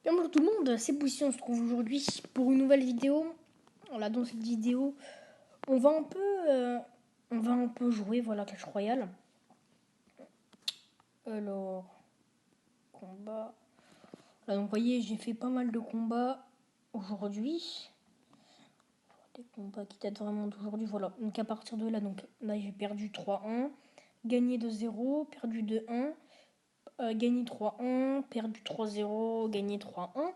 Bonjour tout le monde, c'est Boussy, on se trouve aujourd'hui pour une nouvelle vidéo. Voilà, dans cette vidéo, on va un peu, jouer, voilà, Clash Royale. Alors, combat. Là, donc, vous voyez, j'ai fait pas mal de combats aujourd'hui. Des combats qui datent vraiment d'aujourd'hui, voilà. Donc, à partir de là, là j'ai perdu 3-1, gagné 2-0, perdu 2-1, gagné 3-1, perdu 3-0, gagné 3-1.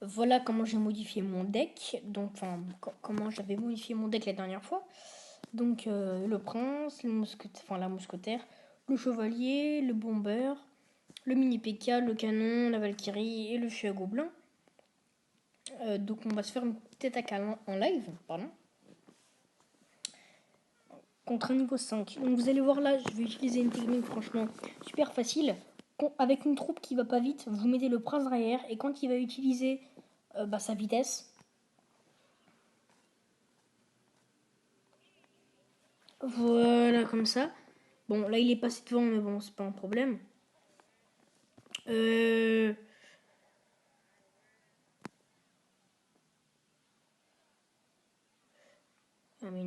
Voilà comment j'ai modifié mon deck. Donc, comment j'avais modifié mon deck la dernière fois. Donc, le prince, la mousquetaire, le chevalier, le bomber, le mini P.K., le canon, la valkyrie et le feu à gobelin. Donc, on va se faire une petite attaque en live, pardon. Contre un niveau 5. Donc, vous allez voir là, je vais utiliser une technique franchement super facile. Avec une troupe qui va pas vite, vous mettez le prince derrière et quand il va utiliser sa vitesse, voilà, comme ça. Bon, là, il est passé devant, mais bon, c'est pas un problème. Mine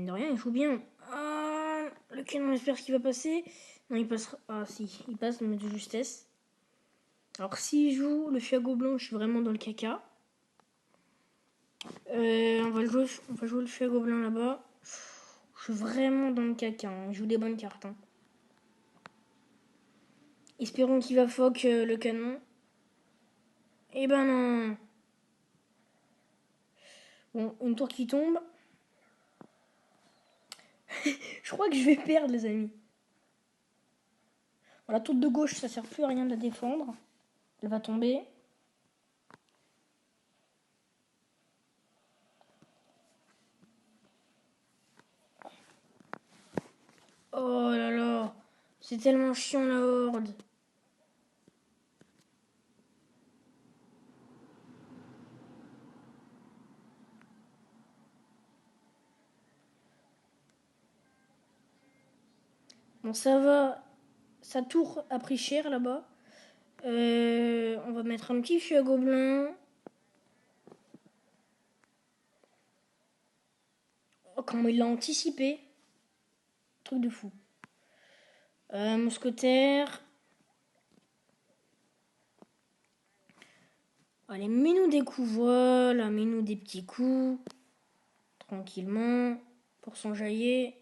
de rien, il joue bien. Ah, le canon, j'espère qu'il va passer. Non, il passera. Ah, si, il passe, mais de justesse. Alors, s'il joue le fiago blanc, je suis vraiment dans le caca. On va jouer le fiago blanc là-bas. Je suis vraiment dans le caca. Hein. Je joue des bonnes cartes. Hein. Espérons qu'il va foc le canon. Eh ben non. Bon, une tour qui tombe. Je crois que je vais perdre, les amis. Bon, la tour de gauche, ça sert plus à rien de la défendre. Elle va tomber. Oh là là. C'est tellement chiant la horde. Bon, ça va. Sa tour a pris cher là-bas. On va mettre un petit feu à gobelin. Oh, comment il l'a anticipé. Truc de fou. Mousquetaire. Allez, mets-nous des coups, voilà. Mets-nous des petits coups. Tranquillement. Pour s'enjailler.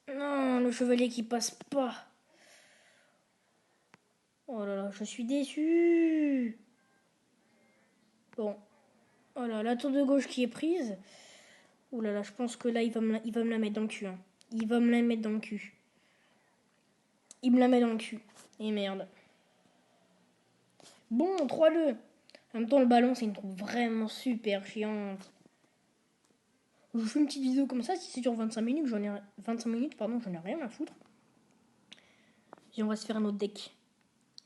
Non, le chevalier qui passe pas. Oh là là, je suis déçu. Bon. Voilà, la tour de gauche qui est prise. Ouh là là, je pense que là, il va me la mettre dans le cul. Hein. Il va me la mettre dans le cul. Il me la met dans le cul. Et merde. Bon, 3-2. En même temps, le ballon, c'est une troupe vraiment super chiante. Je vous fais une petite vidéo comme ça, si c'est sur 25 minutes, j'en ai rien à foutre. Et on va se faire un autre deck.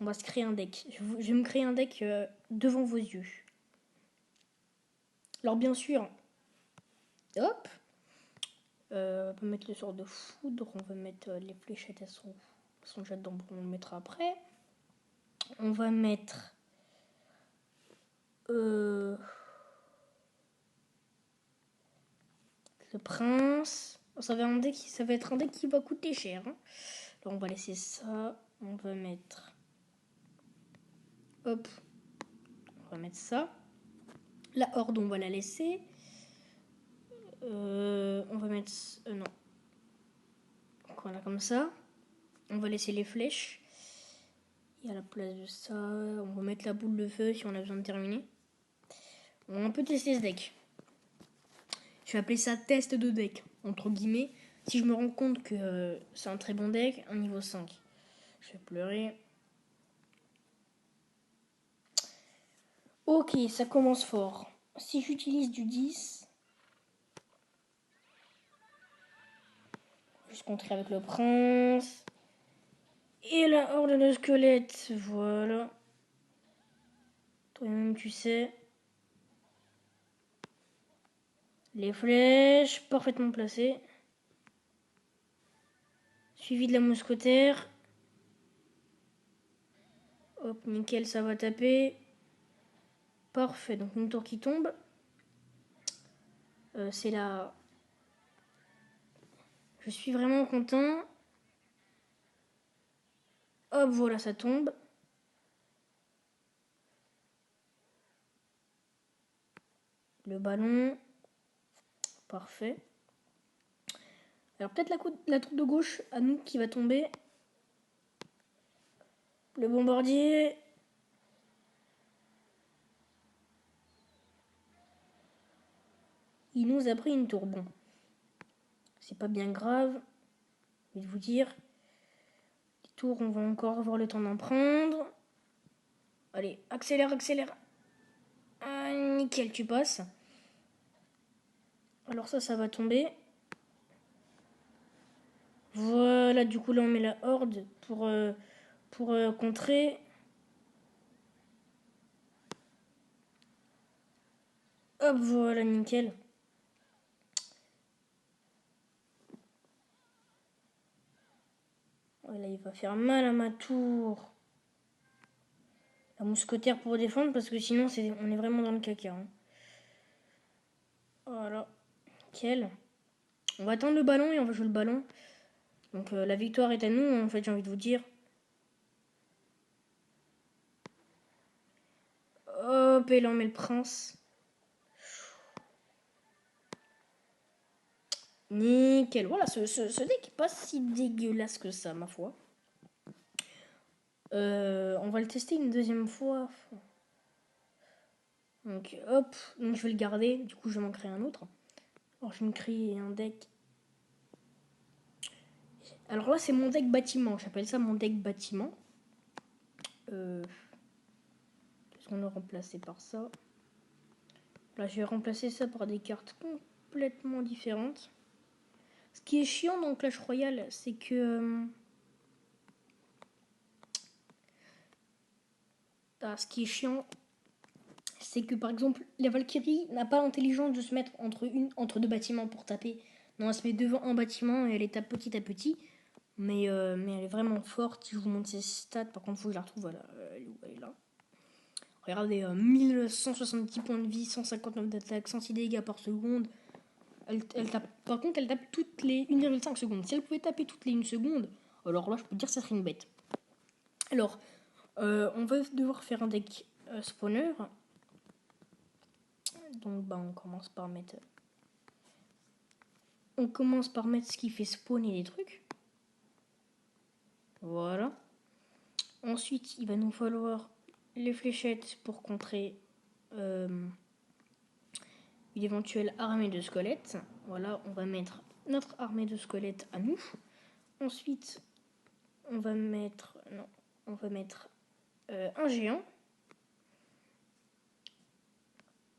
On va se créer un deck. Je vais me créer un deck devant vos yeux. Alors bien sûr, hop, on va mettre le sort de foudre, on va mettre les fléchettes, elles sont déjà dedans, on le mettra après. On va mettre le prince. Ça va être un deck qui va coûter cher. Hein. Alors on va laisser ça. On va mettre. Hop. On va mettre ça. La horde, on va la laisser. On va mettre. Non. Donc voilà, comme ça. On va laisser les flèches. Et à la place de ça, on va mettre la boule de feu si on a besoin de terminer. On peut tester ce deck. Je vais appeler ça test de deck, entre guillemets. Si je me rends compte que c'est un très bon deck, un niveau 5. Je vais pleurer. Ok, ça commence fort. Si j'utilise du 10, je vais contrer avec le prince. Et la horde de squelettes, voilà. Toi-même, tu sais. Les flèches, parfaitement placées. Suivi de la mousquetaire. Hop, nickel, ça va taper. Parfait, donc une tour qui tombe. C'est là. Je suis vraiment content. Hop, voilà, ça tombe. Le ballon. Parfait. Alors peut-être la tour de gauche à nous qui va tomber. Le bombardier. Il nous a pris une tour. Bon. C'est pas bien grave. Je vais vous dire. Les tours, on va encore avoir le temps d'en prendre. Allez, accélère, accélère. Ah, nickel, tu passes. Alors ça va tomber. Voilà, du coup là on met la horde pour contrer. Hop, voilà, nickel. Ouais, là il va faire mal à ma tour. La mousquetaire pour défendre parce que sinon on est vraiment dans le caca. Hein. Voilà, nickel. On va attendre le ballon et on va jouer le ballon. Donc la victoire est à nous en fait, j'ai envie de vous dire. Hop, et là on met le prince. Nickel. Voilà, ce deck est pas si dégueulasse que ça, ma foi. On va le tester une deuxième fois. Donc hop, donc je vais le garder. Du coup, je vais m'en créer un autre. Alors je vais me créer un deck. Alors là, c'est mon deck bâtiment. J'appelle ça mon deck bâtiment. Qu'est-ce qu'on a remplacé par ça? Là, je vais remplacer ça par des cartes complètement différentes. Ce qui est chiant dans Clash Royale, c'est que... ce qui est chiant, c'est que par exemple, la Valkyrie n'a pas l'intelligence de se mettre entre deux bâtiments pour taper. Non, elle se met devant un bâtiment et elle les tape petit à petit. Mais elle est vraiment forte. Si je vous montre ses stats, par contre, il faut que je la retrouve. Voilà, elle est là. Regardez, 1170 points de vie, 159 d'attaque, 106 dégâts par seconde. Elle tape, par contre, elle tape toutes les 1,5 secondes. Si elle pouvait taper toutes les 1 seconde, alors là, je peux dire que ça serait une bête. Alors, on va devoir faire un deck spawner. Donc, on commence par mettre... On commence par mettre ce qui fait spawner les trucs. Voilà. Ensuite, il va nous falloir les fléchettes pour contrer une éventuelle armée de squelettes. Voilà, on va mettre notre armée de squelettes à nous. Ensuite, on va mettre un géant.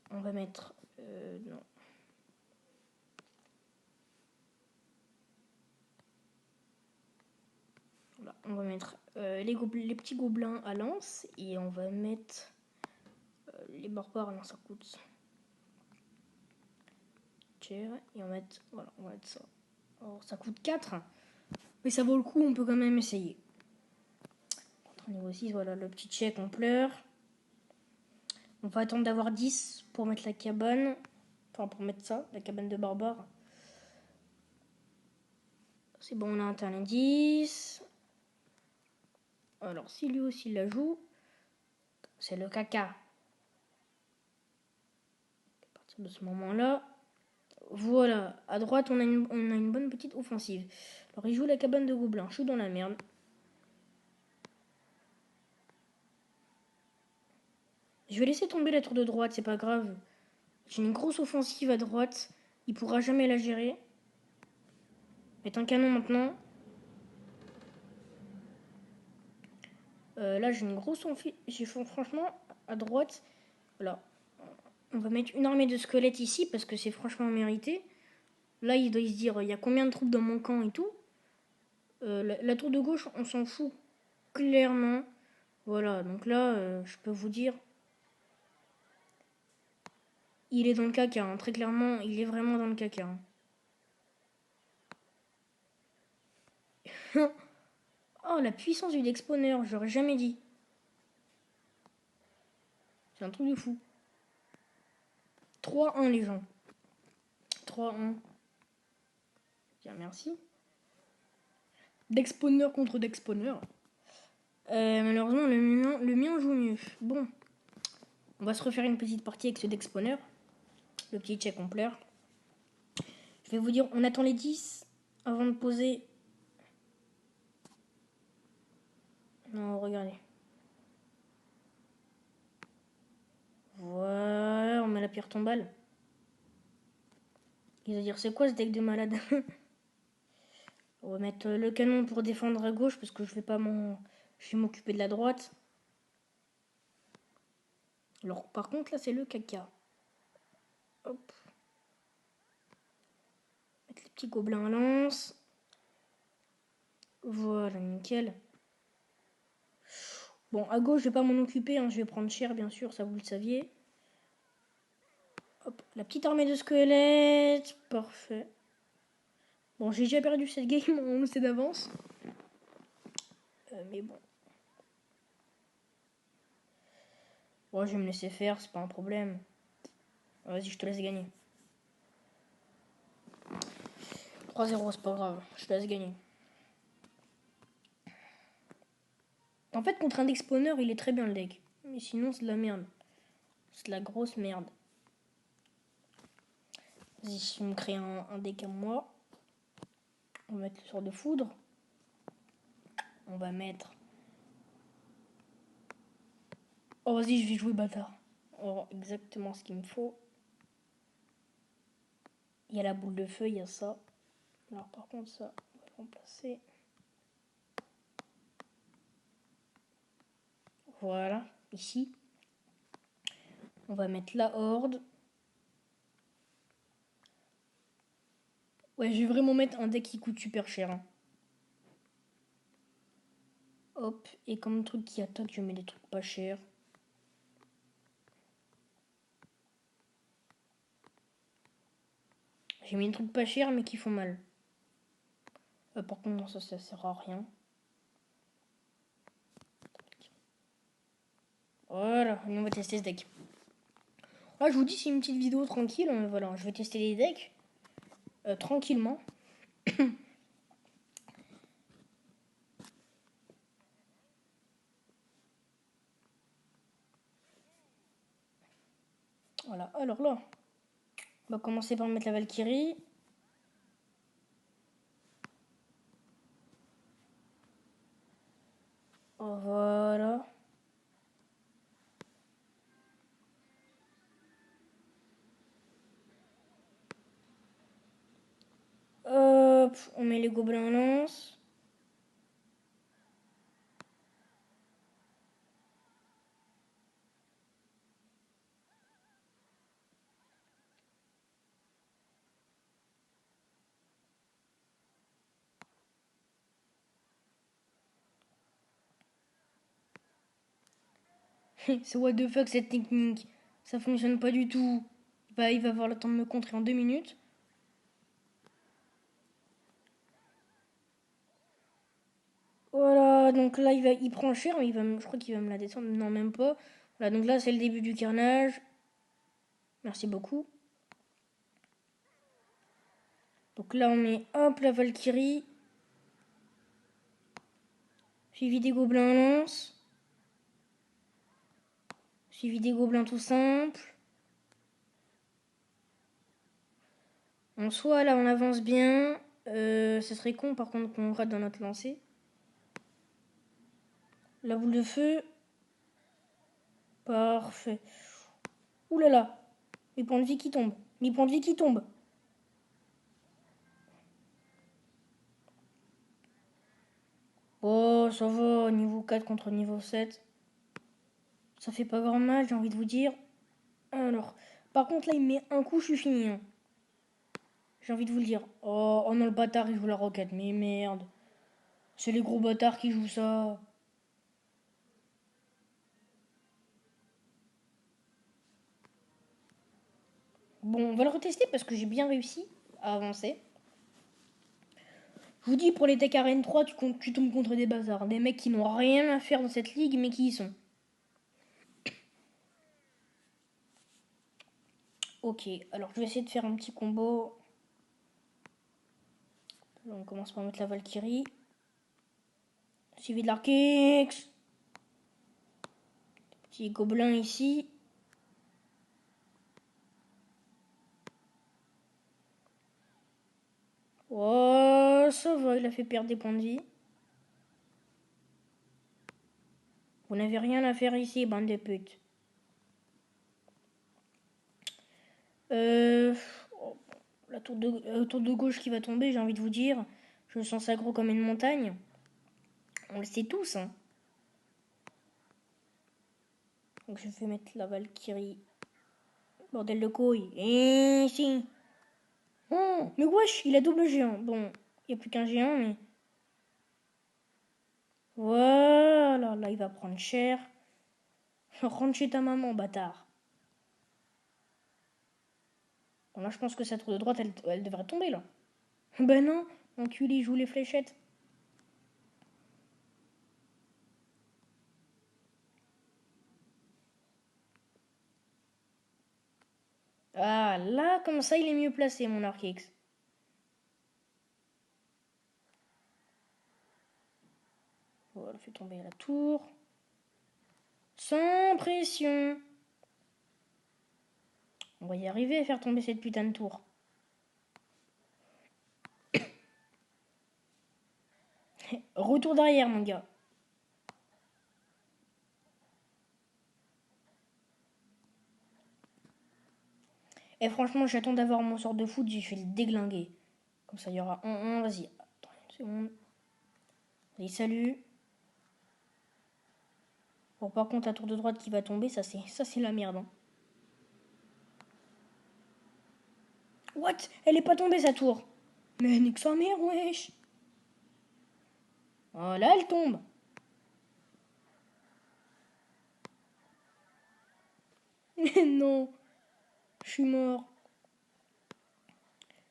On va mettre non. Voilà, on va mettre les petits gobelins à lance et on va mettre les barbares. Non, ça coûte cher et on va mettre ça. Alors, ça coûte 4, mais ça vaut le coup, on peut quand même essayer. Contre niveau 6, voilà, le petit check, on pleure. On va attendre d'avoir 10 pour mettre la cabane. Enfin, pour mettre ça, la cabane de barbare. C'est bon, on a atteint les 10. Alors, si lui aussi la joue, c'est le caca. À partir de ce moment-là, voilà. À droite, on a une bonne petite offensive. Alors, il joue la cabane de gobelins. Je suis dans la merde. Je vais laisser tomber la tour de droite, c'est pas grave. J'ai une grosse offensive à droite. Il pourra jamais la gérer. Mettre un canon maintenant. Là, j'ai une grosse offensive. Franchement, à droite, voilà. On va mettre une armée de squelettes ici parce que c'est franchement mérité. Là, il doit se dire, il y a combien de troupes dans mon camp et tout. La tour de gauche, on s'en fout clairement. Voilà, donc là, je peux vous dire, il est dans le caca. Hein. Très clairement, il est vraiment dans le caca. Hein. Oh, la puissance du deck spawner, j'aurais jamais dit. C'est un truc de fou. 3-1 les gens. 3-1. Bien, merci. Dexpawner contre Dexpawner. Malheureusement, le mien joue mieux. Bon. On va se refaire une petite partie avec ce Dexpawner. Le petit check en pleurs. Je vais vous dire, on attend les 10 avant de poser. Non, regardez. Voilà, on met la pierre tombale. Il va dire, c'est quoi ce deck de malade? On va mettre le canon pour défendre à gauche parce que je vais m'occuper de la droite. Alors, par contre, là, c'est le caca. Hop. Mettre les petits gobelins à lance. Voilà, nickel. Bon, à gauche, je vais pas m'en occuper. Hein, je vais prendre cher, bien sûr, ça vous le saviez. Hop, la petite armée de squelettes. Parfait. Bon, j'ai déjà perdu cette game, on le sait d'avance. Mais bon. Bon, je vais me laisser faire, c'est pas un problème. Vas-y, je te laisse gagner. 3-0, c'est pas grave, je te laisse gagner. En fait, contre un deck spawner, il est très bien le deck. Mais sinon, c'est de la merde. C'est de la grosse merde. Vas-y, je vais me créer un deck à moi. On va mettre le sort de foudre. On va mettre... Oh, vas-y, je vais jouer bâtard. Oh, exactement ce qu'il me faut. Il y a la boule de feu, il y a ça. Alors, par contre, ça, on va le remplacer. Voilà, ici. On va mettre la horde. Ouais, je vais vraiment mettre un deck qui coûte super cher. Hein. Hop, et comme truc qui attaque, je mets des trucs pas chers. J'ai mis des trucs pas chers mais qui font mal. Par contre, non, ça sert à rien. Voilà, on va tester ce deck. Ah, je vous dis, c'est une petite vidéo tranquille. Voilà, je vais tester les decks tranquillement. Voilà, alors là, on va commencer par mettre la Valkyrie. Voilà. Hop, on met les gobelins en lance. C'est what the fuck cette technique. Ça fonctionne pas du tout. Il va avoir le temps de me contrer en 2 minutes. Voilà, donc là il prend cher, mais je crois qu'il va me la descendre. Non, même pas. Voilà, donc là c'est le début du carnage. Merci beaucoup. Donc là on met hop la Valkyrie. Suivi des gobelins en lance. Suivi des gobelins tout simples. En soi là on avance bien. Ce serait con par contre qu'on rate dans notre lancée. La boule de feu. Parfait. Ouh là là. Mes points de vie qui tombent. Mes points de vie qui tombent. Oh, ça va. Niveau 4 contre niveau 7. Ça fait pas grand mal, j'ai envie de vous dire. Alors, par contre, là, il me met un coup, je suis fini. Hein. J'ai envie de vous le dire. Oh, oh non, le bâtard, il joue la roquette. Mais merde. C'est les gros bâtards qui jouent ça. Bon, on va le retester parce que j'ai bien réussi à avancer. Je vous dis, pour les decks Arène 3, tu tombes contre des bazars. Des mecs qui n'ont rien à faire dans cette ligue, mais qui y sont. Ok, alors je vais essayer de faire un petit combo. On commence par mettre la Valkyrie. Suivi de l'Arkix. Petit gobelin ici. Oh, ça va, il a fait perdre des points de vie. Vous n'avez rien à faire ici, bande de putes. Oh, la tour de gauche qui va tomber, j'ai envie de vous dire. Je me sens aggro comme une montagne. On le sait tous, hein. Donc je vais mettre la Valkyrie. Bordel de couilles. Et si. Oh, mais wesh, il a double géant. Bon, il n'y a plus qu'un géant, mais... Voilà, là, il va prendre cher. Rentre chez ta maman, bâtard. Bon, là, je pense que sa tour de droite, elle devrait tomber, là. Ben non, enculé, il joue les fléchettes. Ah, là, comme ça, il est mieux placé, mon Arc-X. Voilà, fait tomber la tour. Sans pression. On va y arriver à faire tomber cette putain de tour. Retour d'arrière, mon gars. Et franchement, j'attends d'avoir mon sort de foot, j'ai fait le déglinguer. Comme ça, il y aura 1-1, vas-y. Attends une seconde. Allez, salut. Bon, par contre, la tour de droite qui va tomber, ça c'est la merde. Hein. What? Elle est pas tombée, sa tour. Mais nique sa mère, wesh. Oh, là, elle tombe. Mais non. Je suis mort.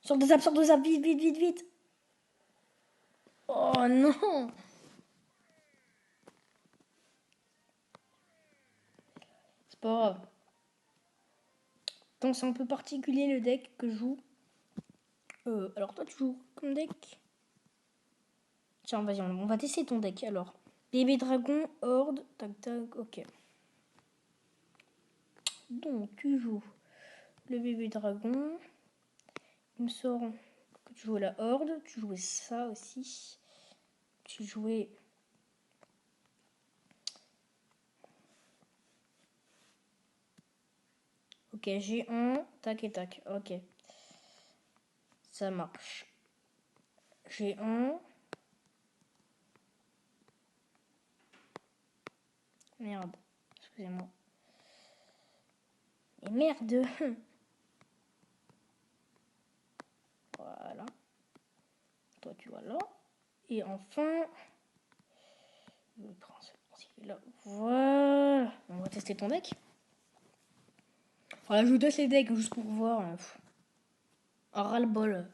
Sors de zap, vite, vite, vite, vite. Oh non. C'est pas grave. Donc c'est un peu particulier le deck que je joue. Alors toi tu joues comme deck. Tiens vas-y on va tester ton deck alors. Bébé dragon, horde, tac tac, ok. Donc tu joues le bébé dragon. Il me sort que tu jouais la horde, tu jouais ça aussi. Tu jouais... Ok, G1, tac et tac, ok. Ça marche. G1. Merde, excusez-moi. Mais merde. Voilà. Toi tu vas là. Et enfin... Je prends celui-là. Voilà. On va tester ton deck. Voilà, je vous teste les decks juste pour voir. Un ras-le-bol.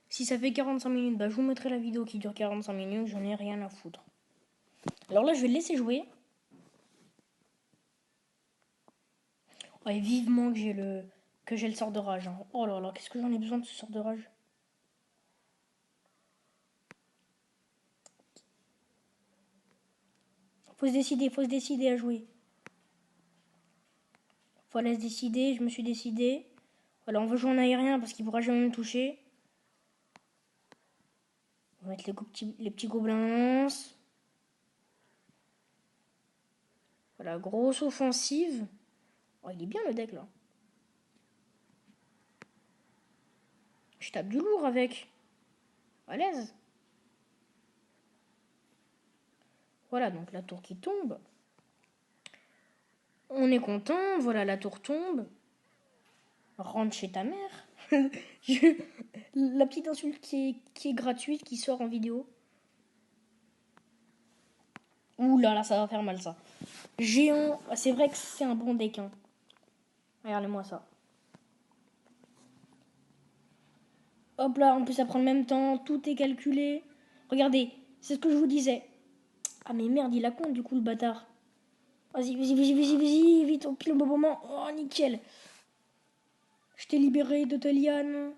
Si ça fait 45 minutes, bah je vous mettrai la vidéo qui dure 45 minutes. J'en ai rien à foutre. Alors là, je vais le laisser jouer. Ouais, vivement que j'ai le sort de rage. Hein. Oh là là, qu'est-ce que j'en ai besoin de ce sort de rage. Faut se décider à jouer. Voilà, se décider, je me suis décidé. Voilà, on va jouer en aérien parce qu'il pourra jamais me toucher. On va mettre les petits gobelins. Voilà, grosse offensive. Oh, il est bien le deck là. Je tape du lourd avec. À l'aise. Voilà, donc la tour qui tombe. On est content. Voilà, la tour tombe. Rentre chez ta mère. La petite insulte qui est gratuite, qui sort en vidéo. Ouh là là, ça va faire mal ça. Géant, c'est vrai que c'est un bon deck. Hein. Regardez-moi ça. Hop là, en plus ça prend le même temps, tout est calculé. Regardez, c'est ce que je vous disais. Ah mais merde, il a compte du coup le bâtard. Vas-y, vite, au pile au bon moment. Oh, nickel. Je t'ai libéré de ta liane.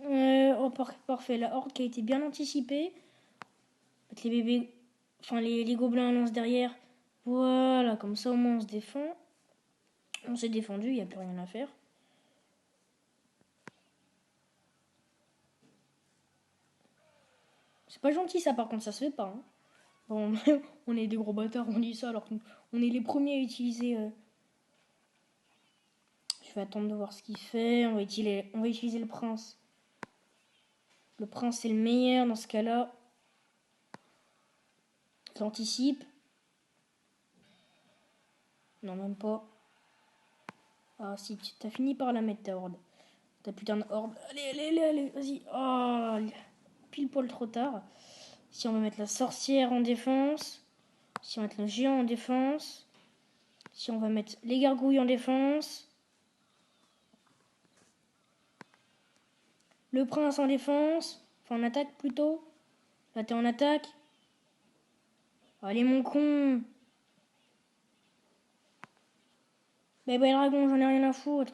Oh, parfait. La horde qui a été bien anticipée. Mettre les bébés... Enfin, les gobelins lancent derrière. Voilà, comme ça au moins on se défend. On s'est défendu, il n'y a plus rien à faire. C'est pas gentil ça par contre, ça se fait pas. Hein. Bon, on est des gros bâtards, on dit ça alors qu'on est les premiers à utiliser... Je vais attendre de voir ce qu'il fait. On va utiliser le prince. Le prince c'est le meilleur dans ce cas-là. J'anticipe. Non, même pas. Ah si, t'as fini par la mettre ta horde. Ta putain de horde. Allez, vas-y. Oh, pile poil trop tard. Si on va mettre la sorcière en défense. Si on va mettre le géant en défense. Si on va mettre les gargouilles en défense. Le prince en défense. Enfin en attaque plutôt. Là t'es en attaque. Allez mon con. Bye bye dragon, j'en ai rien à foutre.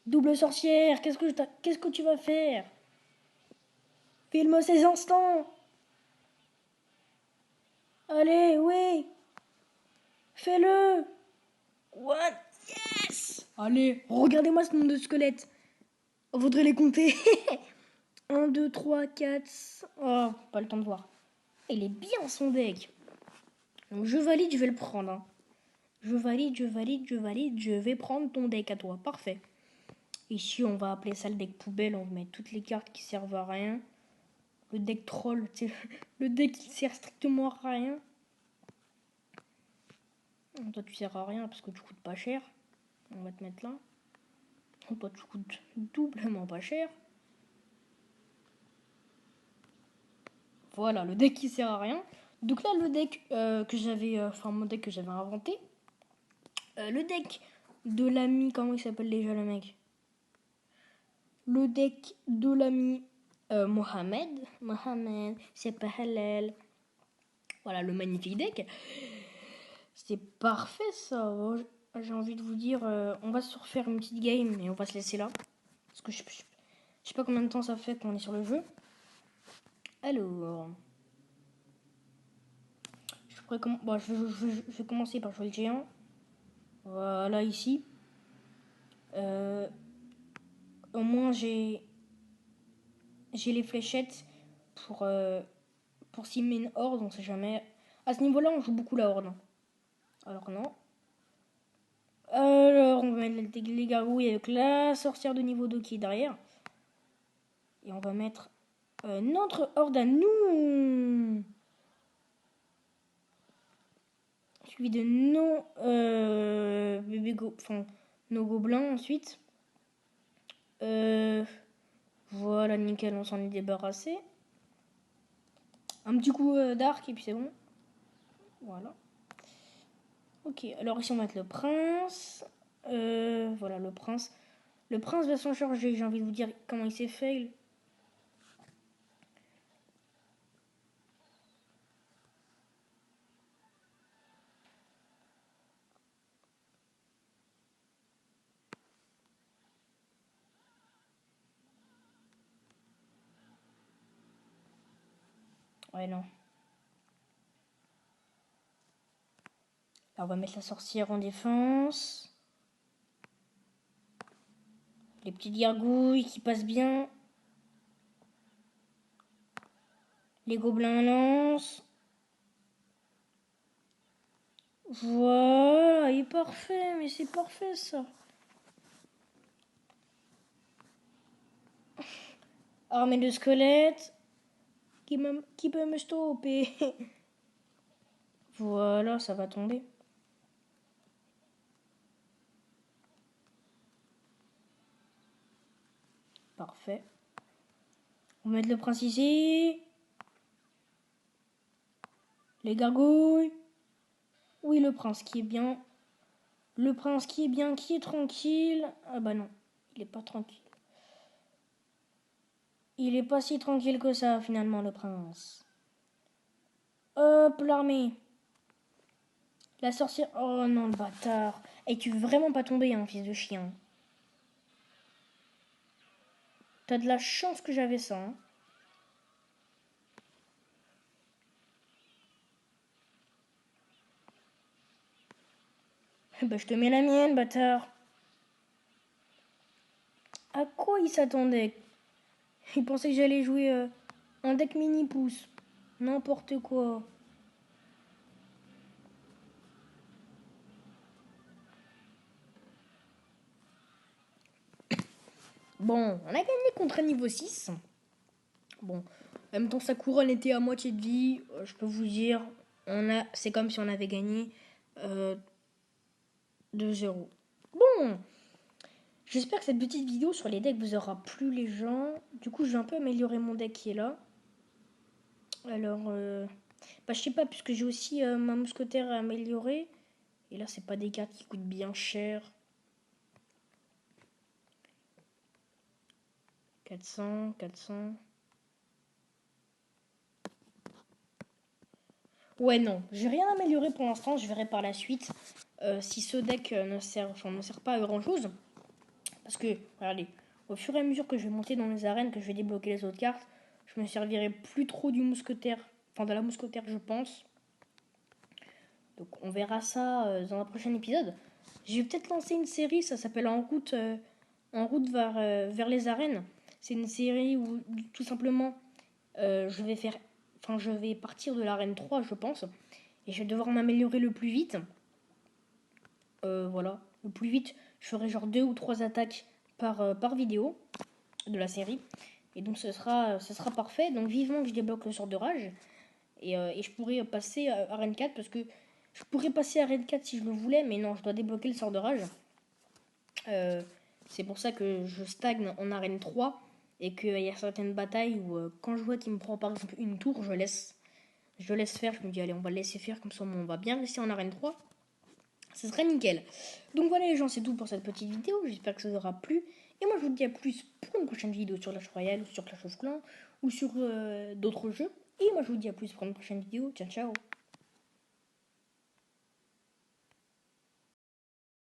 Double sorcière, qu'est-ce que tu vas faire? Filme ces instants. Allez, oui. Fais-le. What? Yes. Allez, regardez-moi ce nombre de squelettes. On voudrait les compter. 1, 2, 3, 4... Oh, pas le temps de voir. Il est bien son deck. Donc je valide, je vais le prendre. Hein. Je valide, je vais prendre ton deck à toi. Parfait. Ici, on va appeler ça le deck poubelle. On va mettre toutes les cartes qui servent à rien. Le deck troll, le deck qui sert strictement à rien. Toi, tu sers à rien parce que tu coûtes pas cher. On va te mettre là. Toi, tu coûtes doublement pas cher. Voilà, le deck qui sert à rien. Donc là, le deck que j'avais... mon deck que j'avais inventé. Le deck de l'ami... Comment il s'appelle déjà le mec? Le deck de l'ami Mohamed. Mohamed, c'est pas halal. Voilà, le magnifique deck. C'est parfait, ça. J'ai envie de vous dire... on va se refaire une petite game et on va se laisser là. Parce que je sais pas combien de temps ça fait qu'on est sur le jeu. Alors... je vais commencer par jouer le géant. Voilà, ici. Au moins, j'ai les fléchettes pour simer une horde, on sait jamais. À ce niveau-là, on joue beaucoup la horde. Alors non. Alors, on va mettre les gargouilles avec la sorcière de niveau 2 qui est derrière. Et on va mettre notre horde à nous. Suivi de nos gobelins ensuite. Voilà, nickel, on s'en est débarrassé. Un petit coup d'arc et puis c'est bon. Voilà. Ok, alors ici on va mettre le prince. Voilà, le prince. Le prince va s'en charger, j'ai envie de vous dire comment il s'est fail. Ouais, non. Alors on va mettre la sorcière en défense. Les petites gargouilles qui passent bien. Les gobelins lancent. Voilà, il est parfait, mais c'est parfait ça. Armée de squelettes. Qui peut me stopper? Voilà, ça va tomber. Parfait. On va mettre le prince ici. Les gargouilles. Oui, le prince qui est bien. Le prince qui est bien, qui est tranquille. Ah bah non, il est pas tranquille. Il est pas si tranquille que ça, finalement, le prince. Hop, l'armée. La sorcière... Oh non, le bâtard. Et tu veux vraiment pas tomber, hein, fils de chien. T'as de la chance que j'avais ça, hein. Bah, je te mets la mienne, bâtard. À quoi il s'attendait? Il pensait que j'allais jouer un deck mini-pouce. N'importe quoi. Bon, on a gagné contre un niveau 6. Bon, en même temps, sa couronne était à moitié de vie. Je peux vous dire, c'est comme si on avait gagné 2-0. Bon, j'espère que cette petite vidéo sur les decks vous aura plu, les gens. Du coup, je vais un peu améliorer mon deck qui est là. Alors, bah, je sais pas, puisque j'ai aussi ma mousquetaire à améliorer. Et là, c'est pas des cartes qui coûtent bien cher. 400, 400. Ouais, non, j'ai rien amélioré pour l'instant. Je verrai par la suite si ce deck ne sert pas à grand chose. Parce que, regardez, au fur et à mesure que je vais monter dans les arènes, que je vais débloquer les autres cartes, je me servirai plus trop du mousquetaire, enfin de la mousquetaire, je pense. Donc, on verra ça dans un prochain épisode. Je vais peut-être lancer une série, ça s'appelle En route vers les arènes. C'est une série où tout simplement je vais partir de l'arène 3, je pense, et je vais devoir m'améliorer le plus vite. Voilà, le plus vite, je ferai genre 2 ou 3 attaques par vidéo de la série. Et donc ce sera parfait. Donc vivement que je débloque le sort de rage. Et je pourrais passer à Arène 4 parce que je pourrais passer à Arène 4 si je le voulais, mais non, je dois débloquer le sort de rage. C'est pour ça que je stagne en Arène 3 et qu'il y a certaines batailles où quand je vois qu'il me prend par exemple une tour, je laisse faire. Je me dis allez, on va le laisser faire comme ça, on va bien rester en Arène 3. Ce serait nickel. Donc voilà les gens, c'est tout pour cette petite vidéo. J'espère que ça vous aura plu. Et moi je vous dis à plus pour une prochaine vidéo sur Clash Royale ou sur Clash of Clans ou sur d'autres jeux. Et moi je vous dis à plus pour une prochaine vidéo. Ciao ciao.